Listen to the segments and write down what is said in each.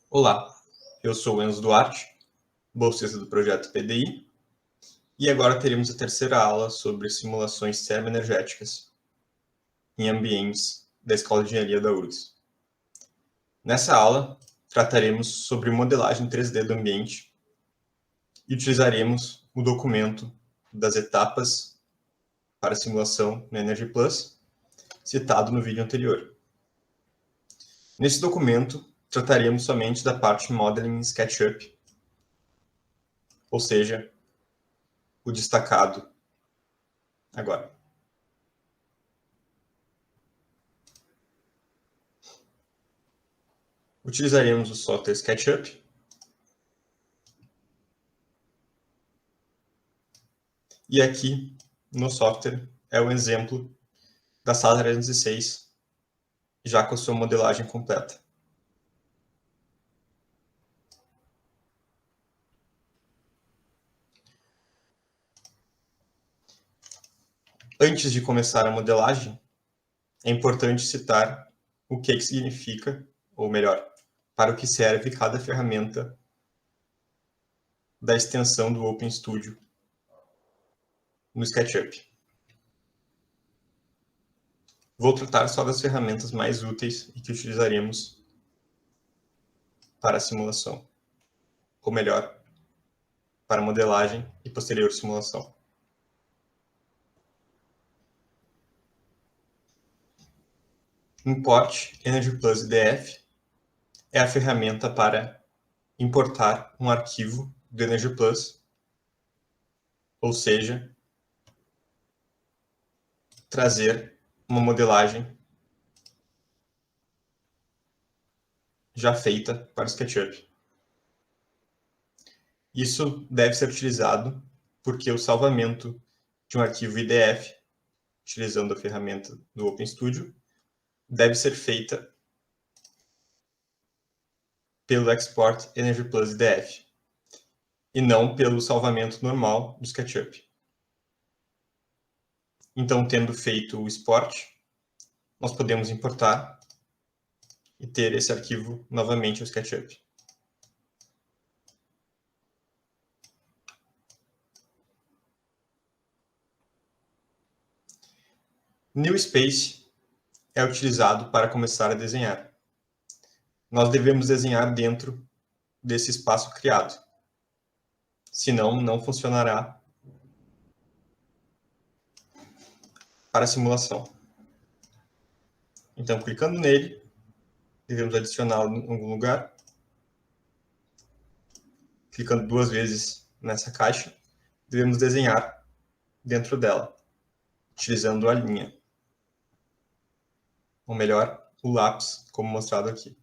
Olá, eu sou o Enzo Duarte, bolsista do projeto PDI, e agora teremos a terceira aula sobre simulações termoenergéticas em ambientes da Escola de Engenharia da URGS. Nessa aula, trataremos sobre modelagem 3D do ambiente e utilizaremos o documento das etapas para simulação no Energy Plus, citado no vídeo anterior. Nesse documento, trataremos somente da parte Modeling SketchUp, ou seja, o destacado agora. Utilizaremos o software SketchUp e aqui no software é o exemplo da sala 306, já com a sua modelagem completa. Antes de começar a modelagem, é importante citar o que significa, ou melhor, para o que serve cada ferramenta da extensão do OpenStudio no SketchUp. Vou tratar só das ferramentas mais úteis e que utilizaremos para a simulação, ou melhor, para a modelagem e posterior simulação. Import Energy Plus IDF é a ferramenta para importar um arquivo do Energy Plus, ou seja, trazer uma modelagem já feita para o SketchUp. Isso deve ser utilizado porque o salvamento de um arquivo IDF, utilizando a ferramenta do OpenStudio, deve ser feita pelo Export Energy Plus IDF e não pelo salvamento normal do SketchUp. Então, tendo feito o export, nós podemos importar e ter esse arquivo novamente no SketchUp. New Space é utilizado para começar a desenhar. Nós devemos desenhar dentro desse espaço criado. Senão, não funcionará para a simulação. Então, clicando nele, devemos adicioná-lo em algum lugar. Clicando 2 vezes nessa caixa, devemos desenhar dentro dela, utilizando a linha. Ou melhor, o lápis, como mostrado aqui.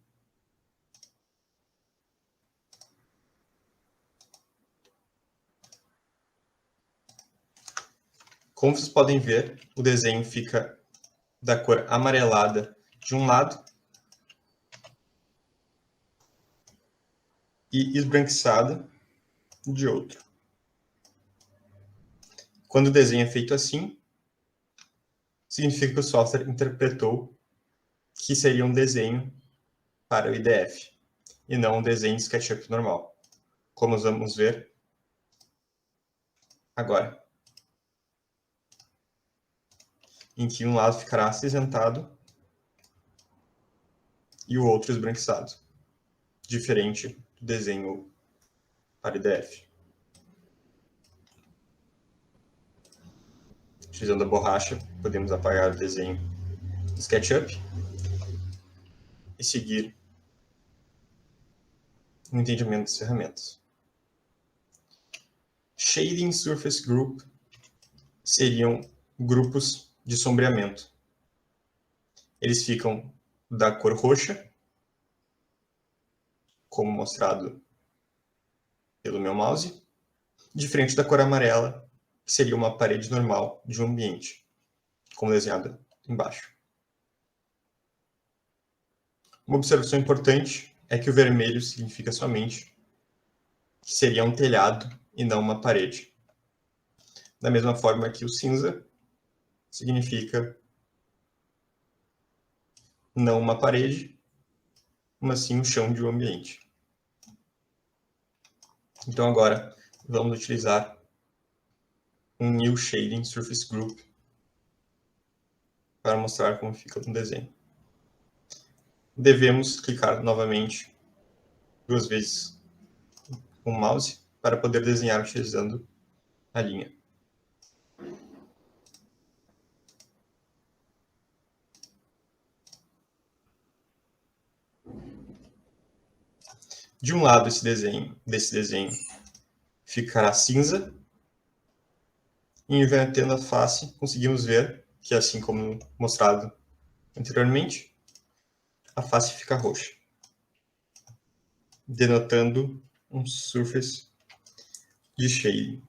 Como vocês podem ver, o desenho fica da cor amarelada de um lado e esbranquiçada de outro. Quando o desenho é feito assim, significa que o software interpretou que seria um desenho para o IDF, e não um desenho de SketchUp normal, como vamos ver agora, em que um lado ficará acinzentado e o outro esbranquiçado, diferente do desenho para IDF. Utilizando a borracha, podemos apagar o desenho do SketchUp e seguir no entendimento das ferramentas. Shading Surface Group seriam grupos de sombreamento. Eles ficam da cor roxa, como mostrado pelo meu mouse, diferente da cor amarela, que seria uma parede normal de um ambiente, como desenhado embaixo. Uma observação importante é que o vermelho significa somente que seria um telhado e não uma parede. Da mesma forma que o cinza significa não uma parede, mas sim o chão de um ambiente. Então agora vamos utilizar um New Shading Surface Group para mostrar como fica no desenho. Devemos clicar novamente 2 vezes com o mouse para poder desenhar utilizando a linha. De um lado desse desenho ficará cinza, e invertendo a face conseguimos ver que, assim como mostrado anteriormente, a face fica roxa, denotando um surface de shading.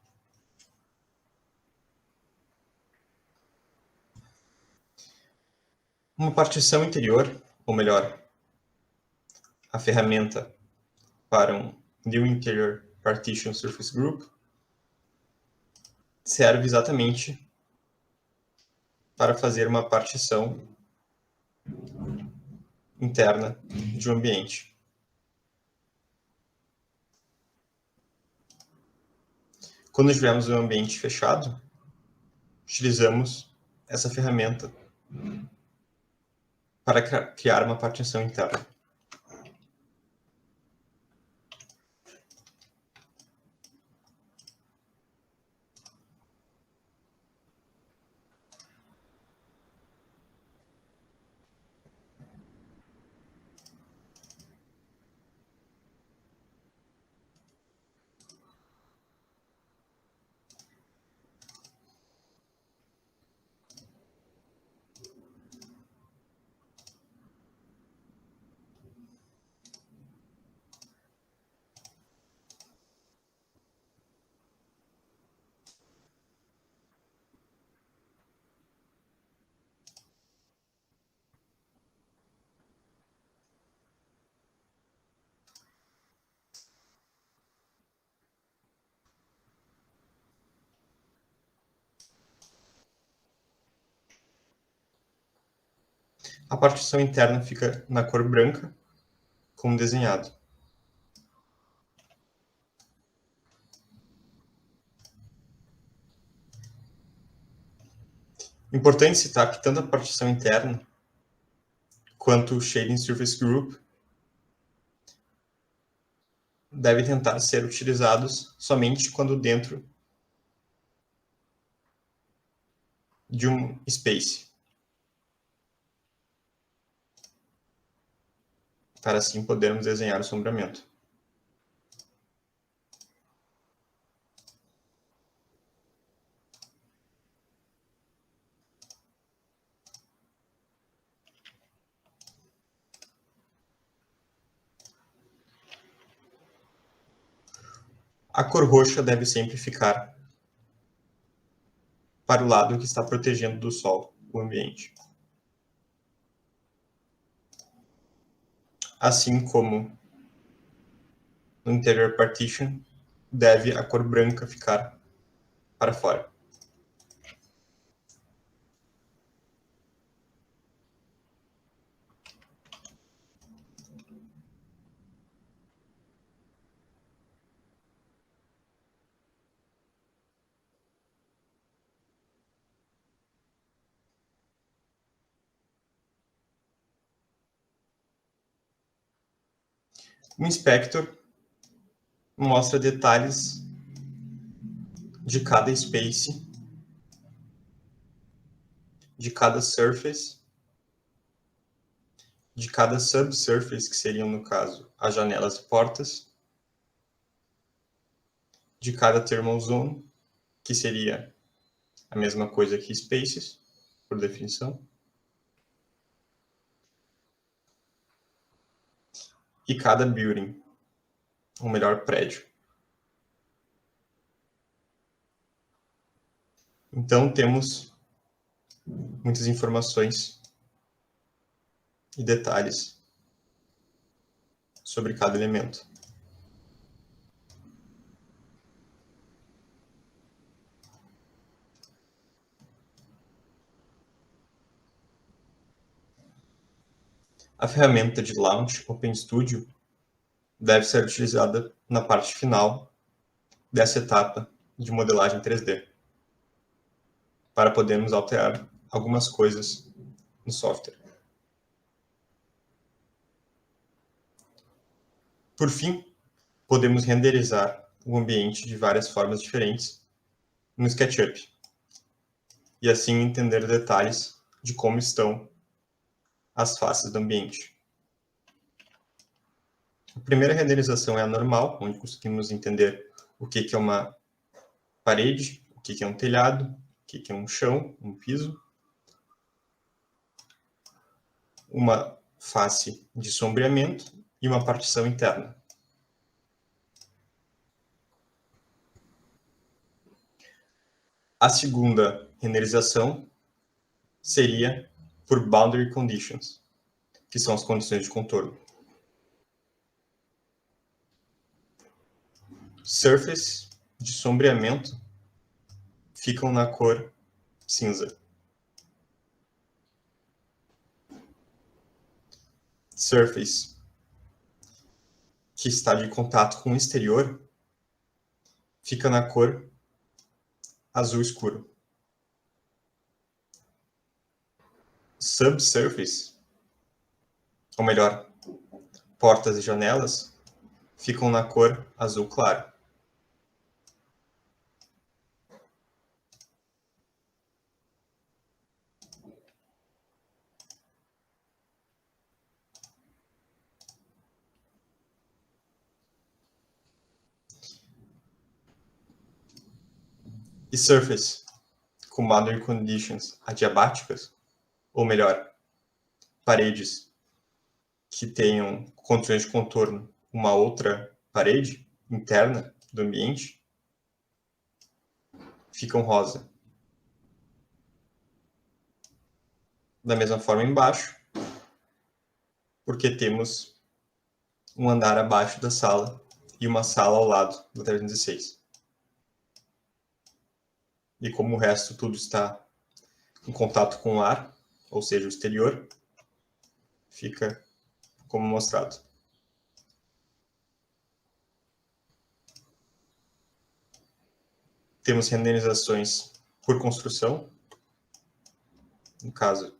Uma partição interior, ou melhor, a ferramenta para um New Interior Partition Surface Group, serve exatamente para fazer uma partição interna de um ambiente. Quando tivermos um ambiente fechado, utilizamos essa ferramenta para criar uma partição interna. A partição interna fica na cor branca, como desenhado. Importante citar que tanto a partição interna quanto o Shading Surface Group devem tentar ser utilizados somente quando dentro de um space, para assim podermos desenhar o sombreamento. A cor roxa deve sempre ficar para o lado que está protegendo do sol o ambiente. Assim como no Interior Partition, deve a cor branca ficar para fora. O Inspector mostra detalhes de cada space, de cada surface, de cada subsurface, que seriam, no caso, as janelas e portas, de cada thermal zone, que seria a mesma coisa que spaces, por definição, e cada building, ou melhor, prédio. Então, temos muitas informações e detalhes sobre cada elemento. A ferramenta de Launch OpenStudio deve ser utilizada na parte final dessa etapa de modelagem 3D, para podermos alterar algumas coisas no software. Por fim, podemos renderizar o ambiente de várias formas diferentes no SketchUp, e assim entender detalhes de como estão as faces do ambiente. A primeira renderização é a normal, onde conseguimos entender o que é uma parede, o que é um telhado, o que é um chão, um piso, uma face de sombreamento e uma partição interna. A segunda renderização seria por Boundary Conditions, que são as condições de contorno. Surface de sombreamento ficam na cor cinza. Surface que está de contato com o exterior fica na cor azul escuro. Subsurface, ou melhor, portas e janelas, ficam na cor azul claro. E surface, com boundary conditions adiabáticas, ou melhor, paredes que tenham condições de contorno uma outra parede interna do ambiente, ficam rosa. Da mesma forma embaixo, porque temos um andar abaixo da sala e uma sala ao lado da 306. E como o resto tudo está em contato com o ar, ou seja, o exterior, fica como mostrado. Temos renderizações por construção. No caso,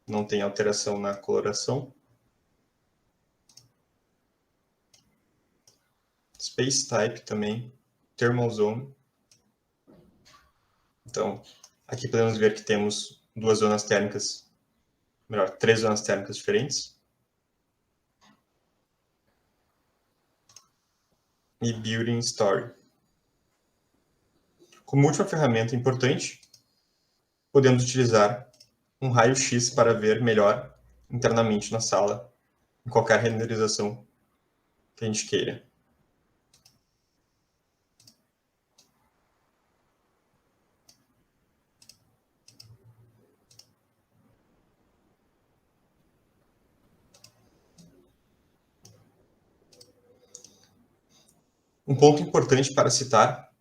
não tem alteração na coloração. Space Type também. Thermal Zone. Então, aqui podemos ver que temos duas zonas térmicas, melhor, três zonas térmicas diferentes. E Building Story. Como última ferramenta importante, podemos utilizar um raio-x para ver melhor internamente na sala, em qualquer renderização que a gente queira. Um ponto importante para citar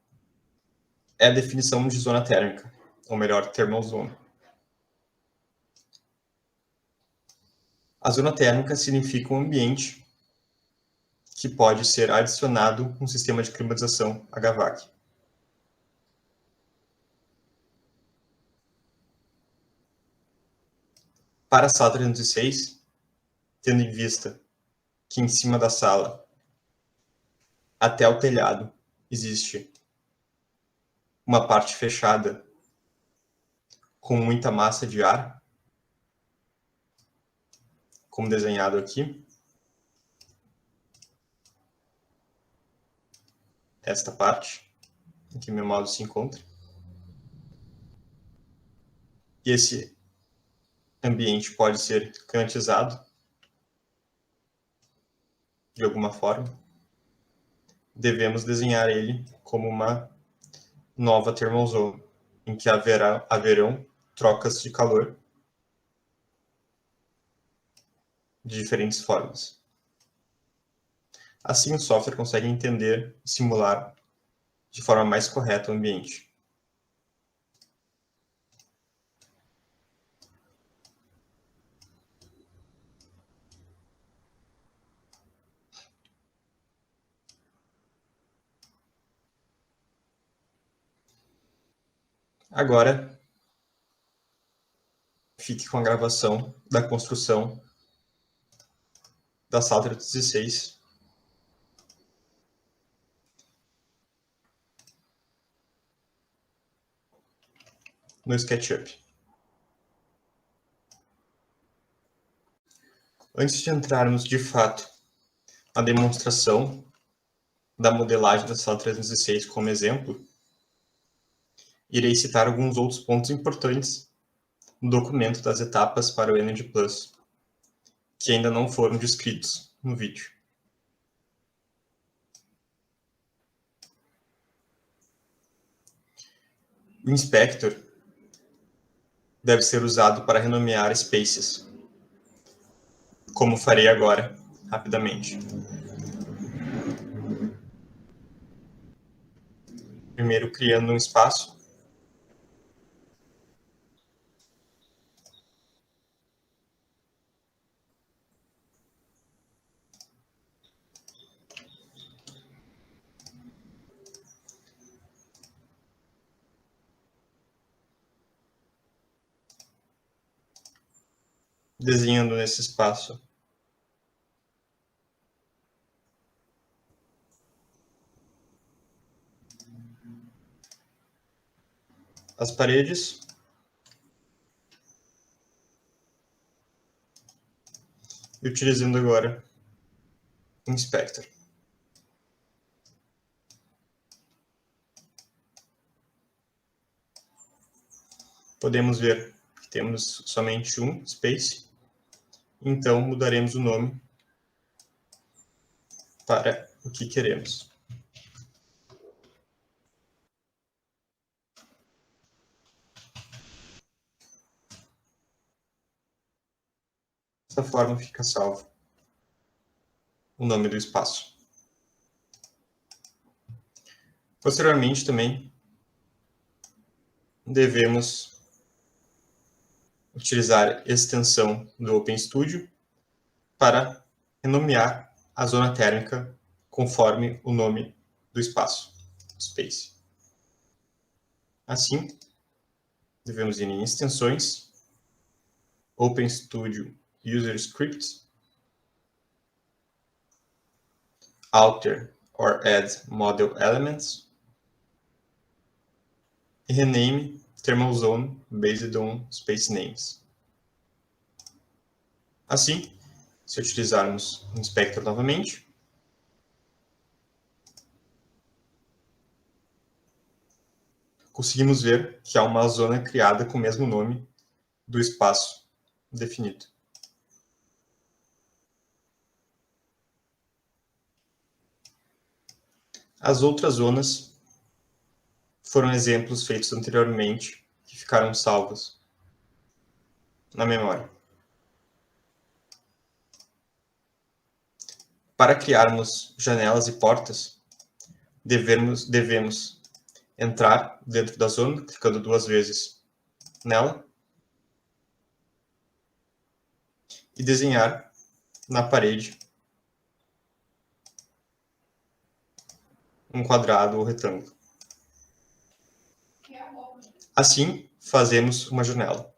é a definição de zona térmica, ou melhor, thermal zone. A zona térmica significa um ambiente que pode ser adicionado um sistema de climatização HVAC. Para a sala 306, tendo em vista que em cima da sala até o telhado existe uma parte fechada com muita massa de ar, como desenhado aqui. Esta parte, em que meu mouse se encontra. E esse ambiente pode ser climatizado de alguma forma. Devemos desenhar ele como uma nova thermal zone, em que haverão trocas de calor de diferentes formas. Assim, o software consegue entender e simular de forma mais correta o ambiente. Agora, fique com a gravação da construção da sala 316. No SketchUp. Antes de entrarmos de fato na demonstração da modelagem da sala 316 como exemplo, irei citar alguns outros pontos importantes no documento das etapas para o Energy Plus, que ainda não foram descritos no vídeo. O inspector deve ser usado para renomear spaces, como farei agora, rapidamente. Primeiro, criando um espaço. Desenhando nesse espaço as paredes e utilizando agora o inspector. Podemos ver que temos somente um space, então mudaremos o nome para o que queremos. Dessa forma fica salvo o nome do espaço. Posteriormente também devemos utilizar a extensão do OpenStudio para renomear a zona térmica conforme o nome do espaço, space. Assim, devemos ir em extensões, OpenStudio User Scripts, Alter or Add Model Elements e rename Thermal Zone based on Space Names. Assim, se utilizarmos o inspector novamente, conseguimos ver que há uma zona criada com o mesmo nome do espaço definido. As outras zonas foram exemplos feitos anteriormente que ficaram salvos na memória. Para criarmos janelas e portas, devemos entrar dentro da zona, clicando 2 vezes nela, e desenhar na parede um quadrado ou retângulo. Assim, fazemos uma janela.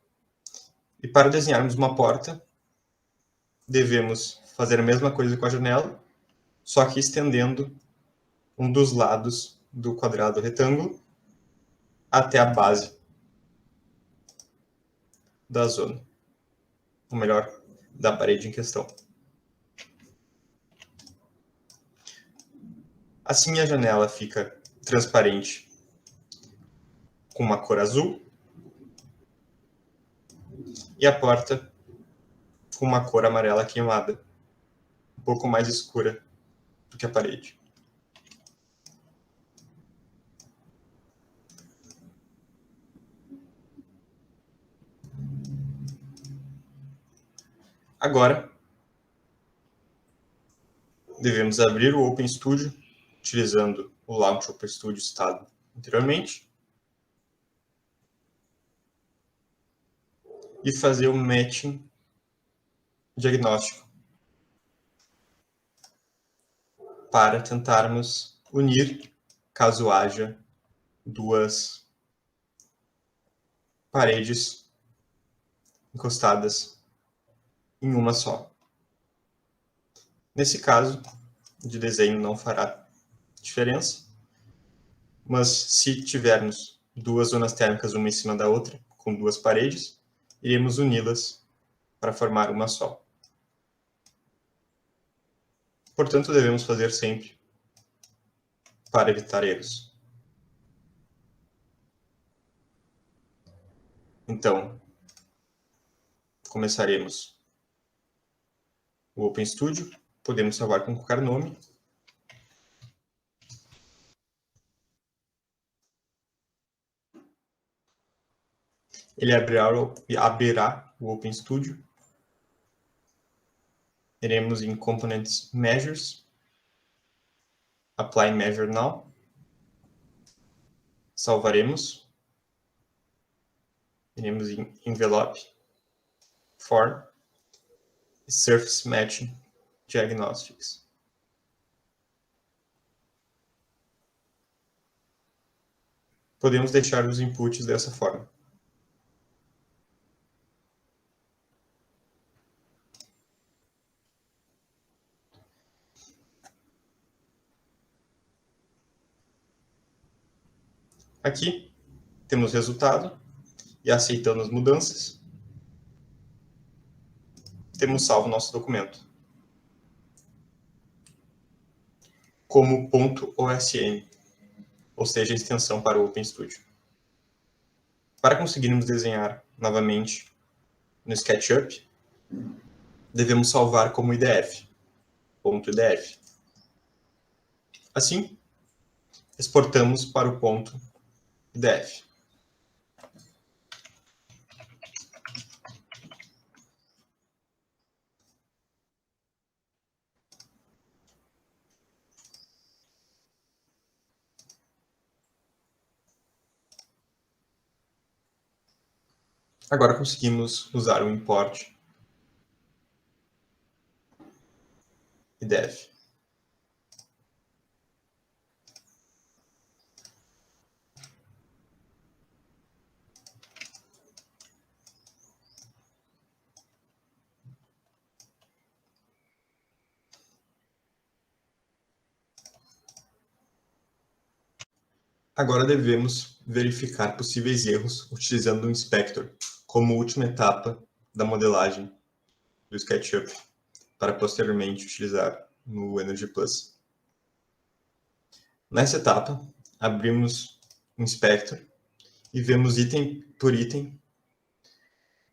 E para desenharmos uma porta, devemos fazer a mesma coisa com a janela, só que estendendo um dos lados do quadrado retângulo até a base da zona, ou melhor, da parede em questão. Assim a janela fica transparente com uma cor azul e a porta com uma cor amarela queimada, um pouco mais escura do que a parede. Agora, devemos abrir o OpenStudio, utilizando o Launch OpenStudio citado anteriormente, e fazer o matching diagnóstico para tentarmos unir, caso haja duas paredes encostadas em uma só. Nesse caso, de desenho não fará diferença, mas se tivermos duas zonas térmicas uma em cima da outra, com duas paredes, iremos uni-las para formar uma só. Portanto, devemos fazer sempre para evitar erros. Então, começaremos o OpenStudio. Podemos salvar com qualquer nome. Ele abrirá o OpenStudio. Iremos em Components Measures, Apply Measure Now. Salvaremos. Iremos em Envelope, Form, Surface Matching Diagnostics. Podemos deixar os inputs dessa forma. Aqui temos o resultado e aceitando as mudanças, temos salvo nosso documento como .osm, ou seja, a extensão para o OpenStudio. Para conseguirmos desenhar novamente no SketchUp, devemos salvar como IDF, .idf. Assim, exportamos para o .idf. Agora conseguimos usar o import IDF. Agora devemos verificar possíveis erros utilizando o Inspector como última etapa da modelagem do SketchUp, para posteriormente utilizar no Energy Plus. Nessa etapa, abrimos o Inspector e vemos item por item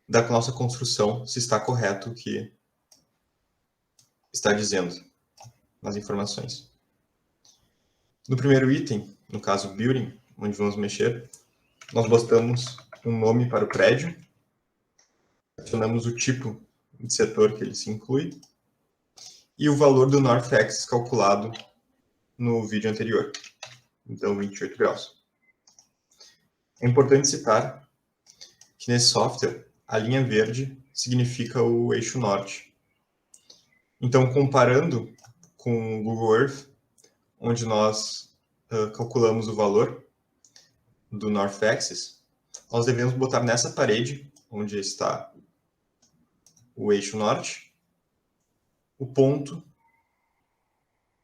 da nossa construção se está correto o que está dizendo nas informações. No primeiro item, no caso Building, onde vamos mexer, nós botamos um nome para o prédio, adicionamos o tipo de setor que ele se inclui e o valor do NorthX calculado no vídeo anterior, então 28 graus. É importante citar que nesse software a linha verde significa o eixo norte. Então, comparando com o Google Earth, onde nós calculamos o valor do North Axis, nós devemos botar nessa parede, onde está o eixo norte, o ponto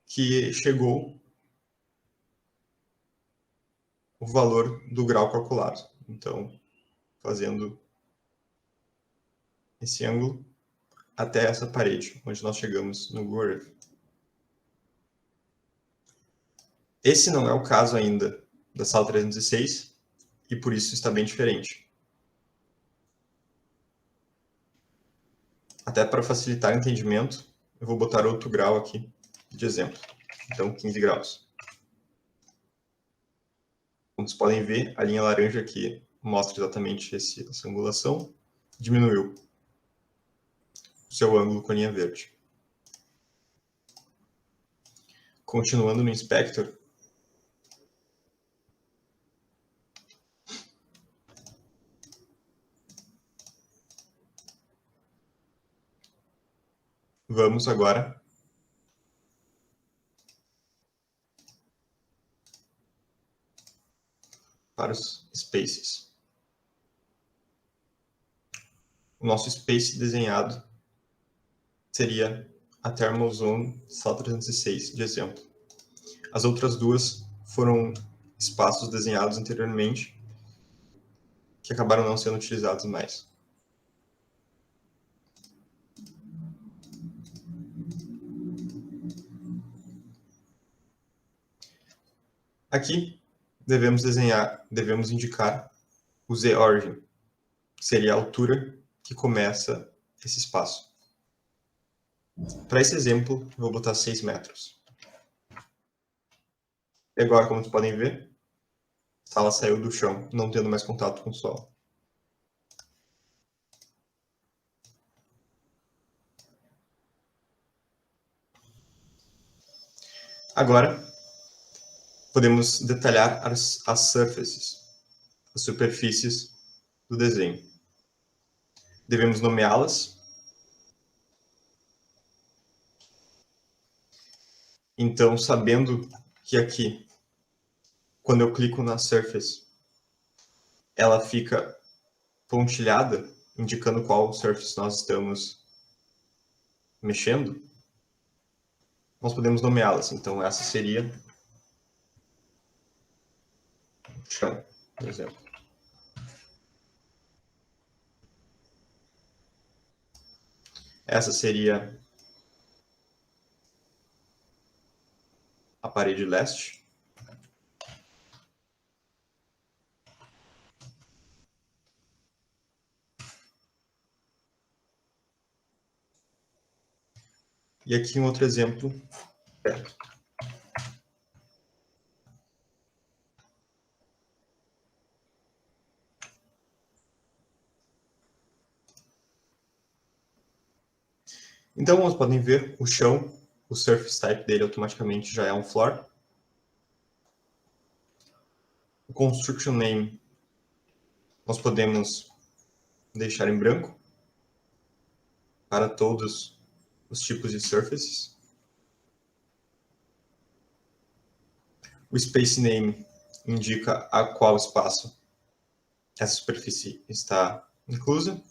que chegou o valor do grau calculado. Então, fazendo esse ângulo até essa parede, onde nós chegamos no Google Earth. Esse não é o caso ainda da sala 306, e por isso está bem diferente. Até para facilitar o entendimento, eu vou botar outro grau aqui de exemplo. Então, 15 graus. Como vocês podem ver, a linha laranja aqui mostra exatamente essa angulação. Diminuiu o seu ângulo com a linha verde. Continuando no Inspector, vamos agora para os Spaces. o nosso space desenhado seria a Thermal Zone Sala 306, de exemplo. As outras duas foram espaços desenhados anteriormente que acabaram não sendo utilizados mais. Aqui devemos indicar o Z-Origin, que seria a altura que começa esse espaço. Para esse exemplo, eu vou botar 6 metros. E agora, como vocês podem ver, a sala saiu do chão, não tendo mais contato com o solo. Agora, podemos detalhar as surfaces, as superfícies do desenho. Devemos nomeá-las. Então, sabendo que aqui, quando eu clico na surface, ela fica pontilhada, indicando qual surface nós estamos mexendo, nós podemos nomeá-las. Então, essa seria o chão, por exemplo. Essa seria a parede leste. E aqui um outro exemplo. Então, vocês podem ver o chão, o surface type dele automaticamente já é um floor. O construction name nós podemos deixar em branco para todos os tipos de surfaces. O space name indica a qual espaço essa superfície está inclusa.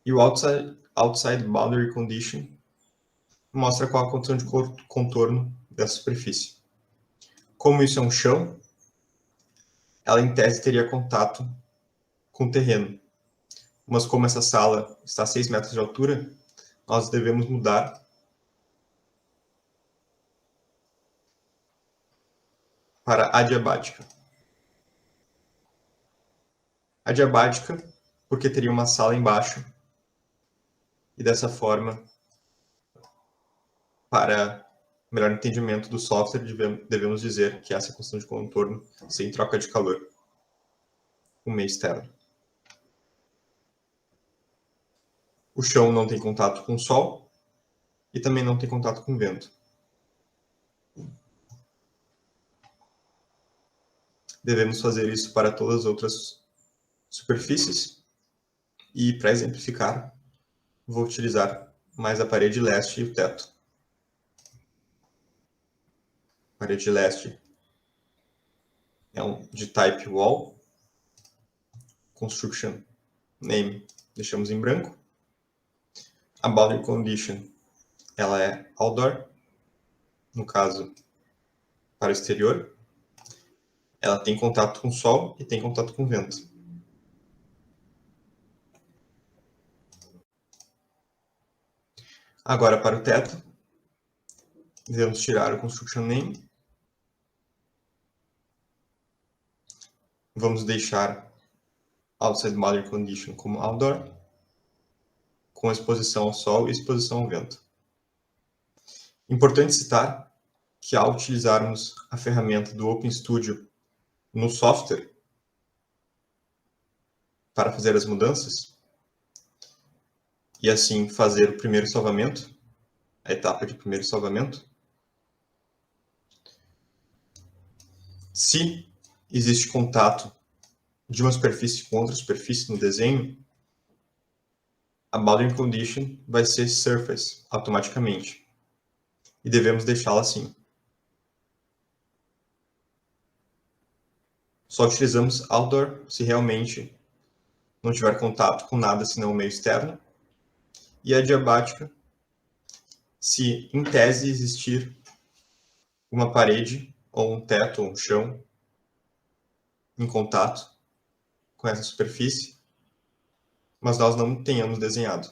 E o outside boundary condition mostra qual a condição de contorno dessa superfície. Como isso é um chão, ela em tese teria contato com o terreno. Mas como essa sala está a 6 metros de altura, nós devemos mudar para adiabática. Adiabática porque teria uma sala embaixo e dessa forma, para melhor entendimento do software, devemos dizer que essa é a questão de contorno sem troca de calor, o meio externo. O chão não tem contato com o sol e também não tem contato com o vento. Devemos fazer isso para todas as outras superfícies e, para exemplificar, vou utilizar mais a parede leste e o teto. A parede leste é de type wall. Construction name deixamos em branco. A boundary condition ela é outdoor, no caso para o exterior. Ela tem contato com o sol e tem contato com o vento. Agora para o teto, devemos tirar o construction name. Vamos deixar outside boundary condition como outdoor, com exposição ao sol e exposição ao vento. Importante citar que ao utilizarmos a ferramenta do OpenStudio no software para fazer as mudanças, e assim fazer o primeiro salvamento, a etapa de primeiro salvamento, se existe contato de uma superfície com outra superfície no desenho, a boundary condition vai ser surface automaticamente. E devemos deixá-la assim. Só utilizamos outdoor se realmente não tiver contato com nada senão o meio externo, e adiabática se, em tese, existir uma parede, ou um teto, ou um chão, em contato com essa superfície, mas nós não tenhamos desenhado.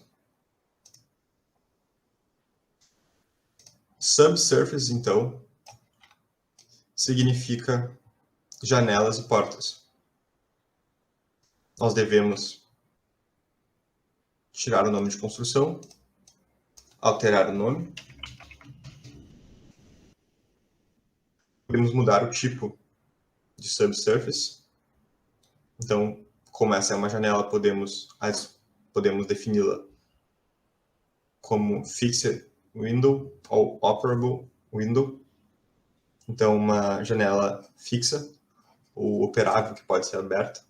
Subsurface, então, significa janelas e portas. Nós devemos tirar o nome de construção, alterar o nome. Podemos mudar o tipo de subsurface. Então, como essa é uma janela, podemos defini-la como fixed window ou operable window. Então, uma janela fixa ou operável que pode ser aberta.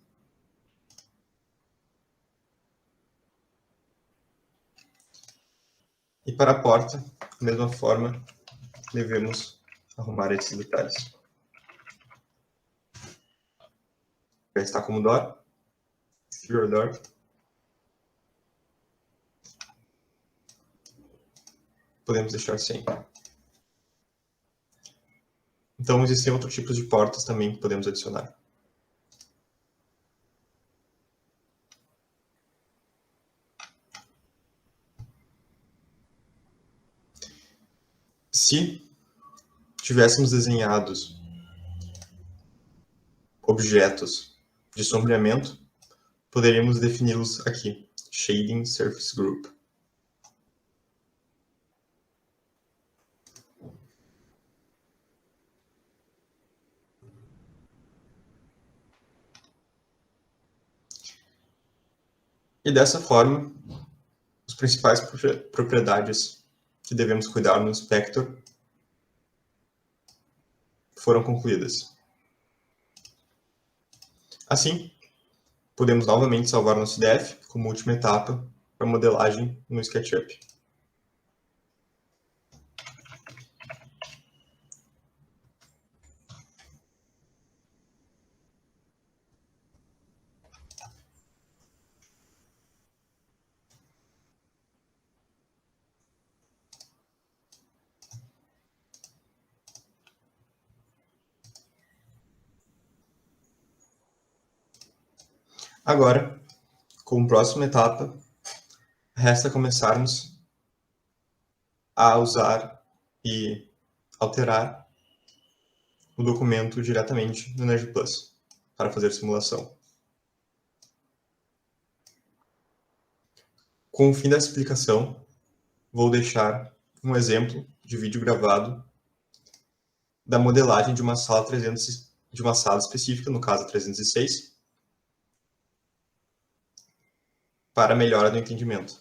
E para a porta, da mesma forma, devemos arrumar esses detalhes. Já está como door. Secure door. Podemos deixar sem. Então, existem outros tipos de portas também que podemos adicionar. Se tivéssemos desenhados objetos de sombreamento, poderíamos defini-los aqui, Shading Surface Group. E dessa forma, as principais propriedades que devemos cuidar no inspector foram concluídas. Assim, podemos novamente salvar nosso IDF como última etapa para modelagem no SketchUp. Agora, como próxima etapa, resta começarmos a usar e alterar o documento diretamente no EnergyPlus para fazer simulação. Com o fim dessa explicação, vou deixar um exemplo de vídeo gravado da modelagem de uma sala específica, no caso 306, para melhora do entendimento.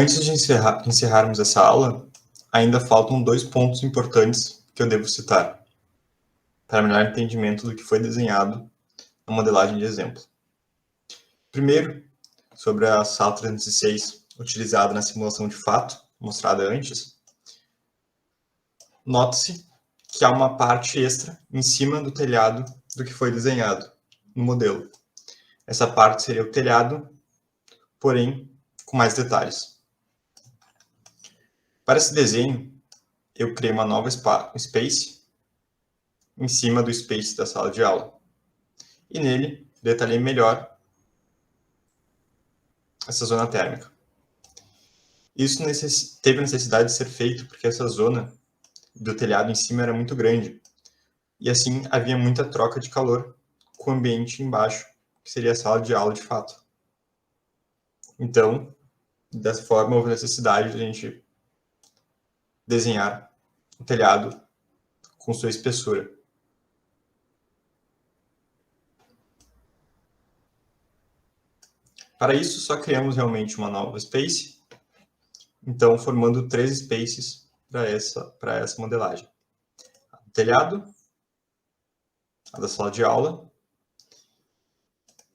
Antes de encerrarmos essa aula, ainda faltam 2 pontos importantes que eu devo citar, para melhor entendimento do que foi desenhado na modelagem de exemplo. Primeiro, sobre a sala 306 utilizada na simulação de fato, mostrada antes, note-se que há uma parte extra em cima do telhado do que foi desenhado no modelo. Essa parte seria o telhado, porém com mais detalhes. Para esse desenho, eu criei uma nova space em cima do space da sala de aula. E nele, detalhei melhor essa zona térmica. Isso teve necessidade de ser feito porque essa zona do telhado em cima era muito grande. E assim havia muita troca de calor com o ambiente embaixo, que seria a sala de aula de fato. Então, dessa forma, houve necessidade de a gente desenhar o telhado com sua espessura. Para isso, só criamos realmente uma nova space, então formando 3 spaces para essa modelagem. A do telhado, a da sala de aula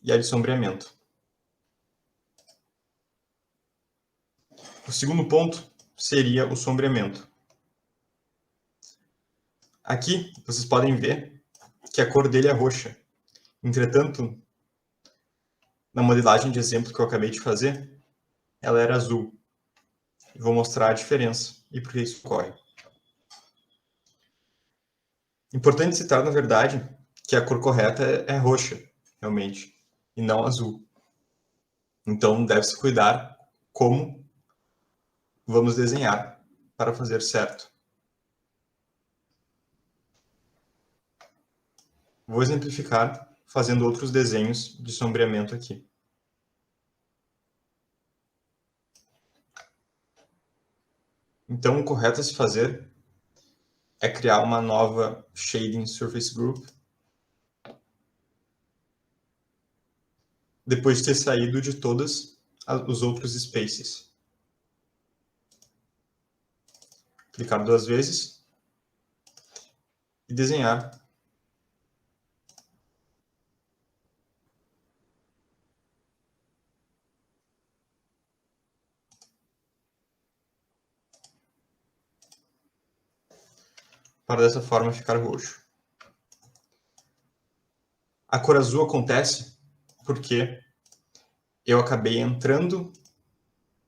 e a de sombreamento. O segundo ponto seria o sombreamento. Aqui, vocês podem ver que a cor dele é roxa. Entretanto, na modelagem de exemplo que eu acabei de fazer, ela era azul. Vou mostrar a diferença e por que isso ocorre. Importante citar, na verdade, que a cor correta é roxa, realmente, e não azul. Então, deve-se cuidar como vamos desenhar para fazer certo. Vou exemplificar fazendo outros desenhos de sombreamento aqui. Então, o correto a se fazer é criar uma nova Shading Surface Group depois de ter saído de todos os outros spaces. Clicar 2 vezes e desenhar para dessa forma ficar roxo. A cor azul acontece porque eu acabei entrando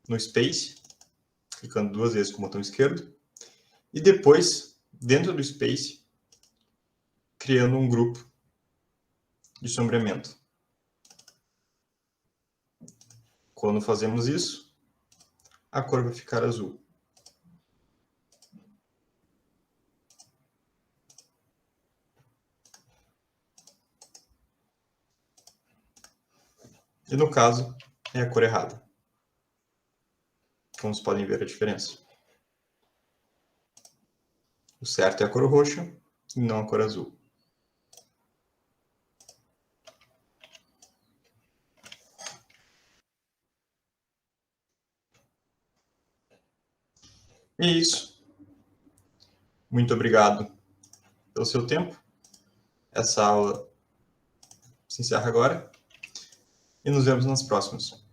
no space, clicando 2 vezes com o botão esquerdo, e depois, dentro do space, criando um grupo de sombreamento. Quando fazemos isso, a cor vai ficar azul. E no caso, é a cor errada. Como vocês podem ver a diferença. O certo é a cor roxa e não a cor azul. E é isso. Muito obrigado pelo seu tempo. Essa aula se encerra agora e nos vemos nas próximas.